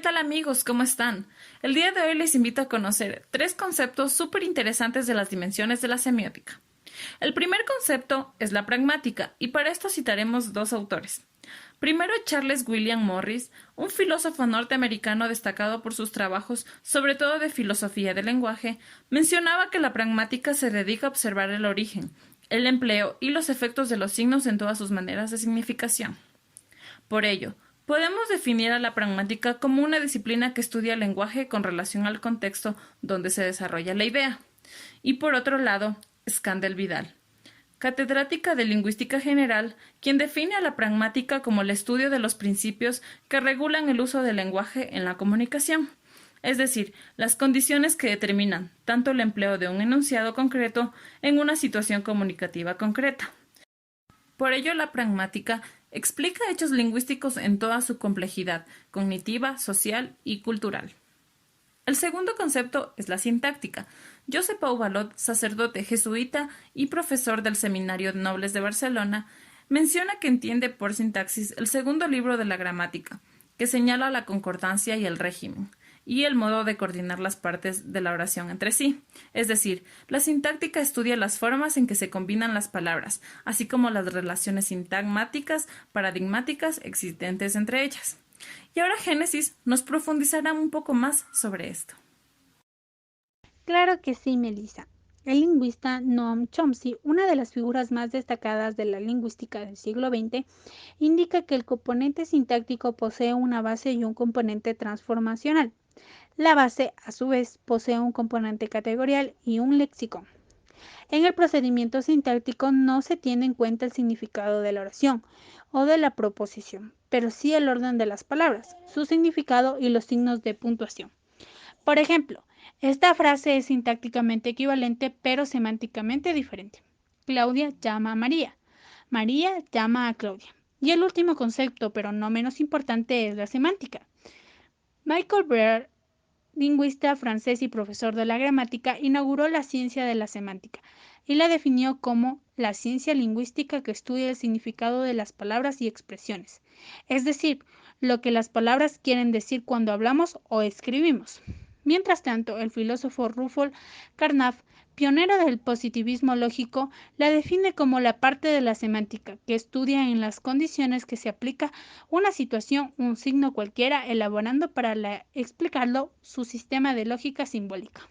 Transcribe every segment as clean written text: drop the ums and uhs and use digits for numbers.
tal amigos? ¿Cómo están? El día de hoy les invito a conocer tres conceptos súper interesantes de las dimensiones de la semiótica. El primer concepto es la pragmática, y para esto citaremos dos autores. Primero, Charles William Morris, un filósofo norteamericano destacado por sus trabajos, sobre todo de filosofía del lenguaje, mencionaba que la pragmática se dedica a observar el origen, el empleo y los efectos de los signos en todas sus maneras de significación. Por ello, podemos definir a la pragmática como una disciplina que estudia el lenguaje con relación al contexto donde se desarrolla la idea. Y por otro lado, Scandell Vidal, catedrática de Lingüística General, quien define a la pragmática como el estudio de los principios que regulan el uso del lenguaje en la comunicación, es decir, las condiciones que determinan tanto el empleo de un enunciado concreto en una situación comunicativa concreta. Por ello, la pragmática explica hechos lingüísticos en toda su complejidad cognitiva, social y cultural. El segundo concepto es la sintáctica. Josep Pau Balot, sacerdote jesuita y profesor del Seminario de Nobles de Barcelona, menciona que entiende por sintaxis el segundo libro de la gramática, que señala la concordancia y el régimen, y el modo de coordinar las partes de la oración entre sí. Es decir, la sintáctica estudia las formas en que se combinan las palabras, así como las relaciones sintagmáticas, paradigmáticas existentes entre ellas. Y ahora Génesis nos profundizará un poco más sobre esto. Claro que sí, Melissa. El lingüista Noam Chomsky, una de las figuras más destacadas de la lingüística del siglo XX, indica que el componente sintáctico posee una base y un componente transformacional. La base, a su vez, posee un componente categorial y un léxico. En el procedimiento sintáctico no se tiene en cuenta el significado de la oración o de la proposición, pero sí el orden de las palabras, su significado y los signos de puntuación. Por ejemplo, esta frase es sintácticamente equivalente pero semánticamente diferente. Claudia llama a María. María llama a Claudia. Y el último concepto, pero no menos importante, es la semántica. Michael Breer, lingüista francés y profesor de la gramática, inauguró la ciencia de la semántica y la definió como la ciencia lingüística que estudia el significado de las palabras y expresiones, es decir, lo que las palabras quieren decir cuando hablamos o escribimos. Mientras tanto, el filósofo Rudolf Carnap, pionero del positivismo lógico, la define como la parte de la semántica que estudia en las condiciones que se aplica una situación, un signo cualquiera, elaborando para explicarlo su sistema de lógica simbólica.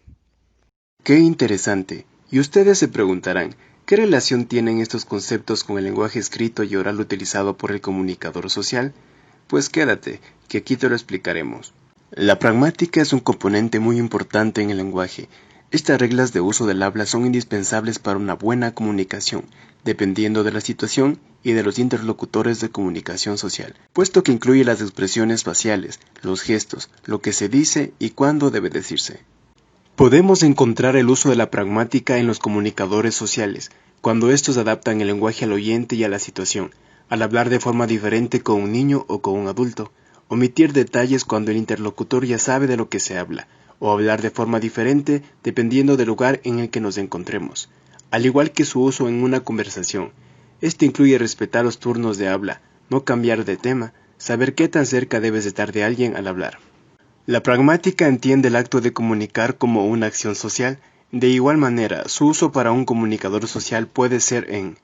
¡Qué interesante! Y ustedes se preguntarán, ¿qué relación tienen estos conceptos con el lenguaje escrito y oral utilizado por el comunicador social? Pues quédate, que aquí te lo explicaremos. La pragmática es un componente muy importante en el lenguaje. Estas reglas de uso del habla son indispensables para una buena comunicación, dependiendo de la situación y de los interlocutores de comunicación social, puesto que incluye las expresiones faciales, los gestos, lo que se dice y cuándo debe decirse. Podemos encontrar el uso de la pragmática en los comunicadores sociales, cuando estos adaptan el lenguaje al oyente y a la situación, al hablar de forma diferente con un niño o con un adulto, omitir detalles cuando el interlocutor ya sabe de lo que se habla, o hablar de forma diferente dependiendo del lugar en el que nos encontremos, al igual que su uso en una conversación. Este incluye respetar los turnos de habla, no cambiar de tema, saber qué tan cerca debes estar de alguien al hablar. La pragmática entiende el acto de comunicar como una acción social. De igual manera, su uso para un comunicador social puede ser en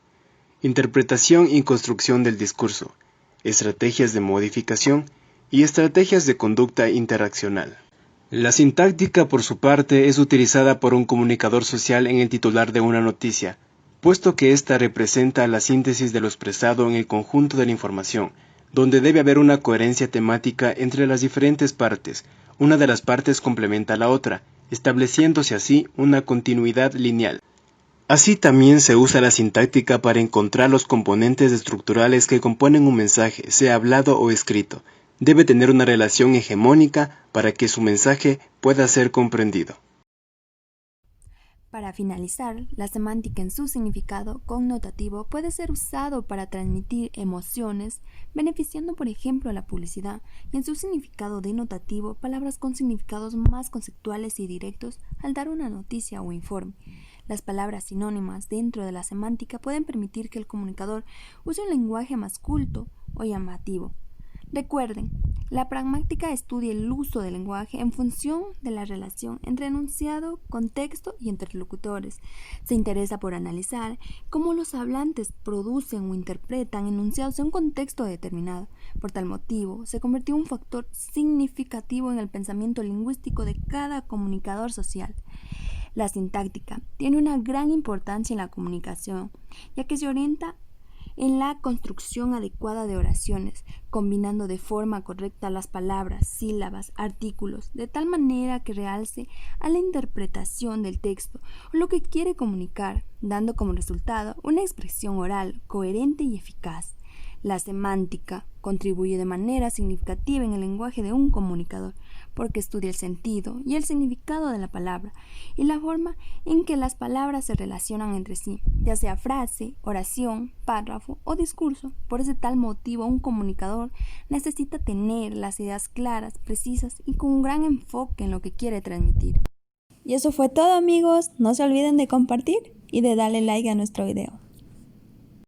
interpretación y construcción del discurso, estrategias de modificación y estrategias de conducta interaccional. La sintáctica, por su parte, es utilizada por un comunicador social en el titular de una noticia, puesto que ésta representa la síntesis de lo expresado en el conjunto de la información, donde debe haber una coherencia temática entre las diferentes partes. Una de las partes complementa a la otra, estableciéndose así una continuidad lineal. Así también se usa la sintáctica para encontrar los componentes estructurales que componen un mensaje, sea hablado o escrito. Debe tener una relación hegemónica para que su mensaje pueda ser comprendido. Para finalizar, la semántica en su significado connotativo puede ser usado para transmitir emociones, beneficiando por ejemplo a la publicidad, y en su significado denotativo, palabras con significados más conceptuales y directos al dar una noticia o informe. Las palabras sinónimas dentro de la semántica pueden permitir que el comunicador use un lenguaje más culto o llamativo. Recuerden, la pragmática estudia el uso del lenguaje en función de la relación entre enunciado, contexto y interlocutores. Se interesa por analizar cómo los hablantes producen o interpretan enunciados en un contexto determinado. Por tal motivo, se convirtió en un factor significativo en el pensamiento lingüístico de cada comunicador social. La sintáctica tiene una gran importancia en la comunicación, ya que se orienta en la construcción adecuada de oraciones, combinando de forma correcta las palabras, sílabas, artículos, de tal manera que realce a la interpretación del texto o lo que quiere comunicar, dando como resultado una expresión oral coherente y eficaz. La semántica contribuye de manera significativa en el lenguaje de un comunicador, porque estudia el sentido y el significado de la palabra y la forma en que las palabras se relacionan entre sí, ya sea frase, oración, párrafo o discurso. Por ese tal motivo, un comunicador necesita tener las ideas claras, precisas y con un gran enfoque en lo que quiere transmitir. Y eso fue todo, amigos. No se olviden de compartir y de darle like a nuestro video.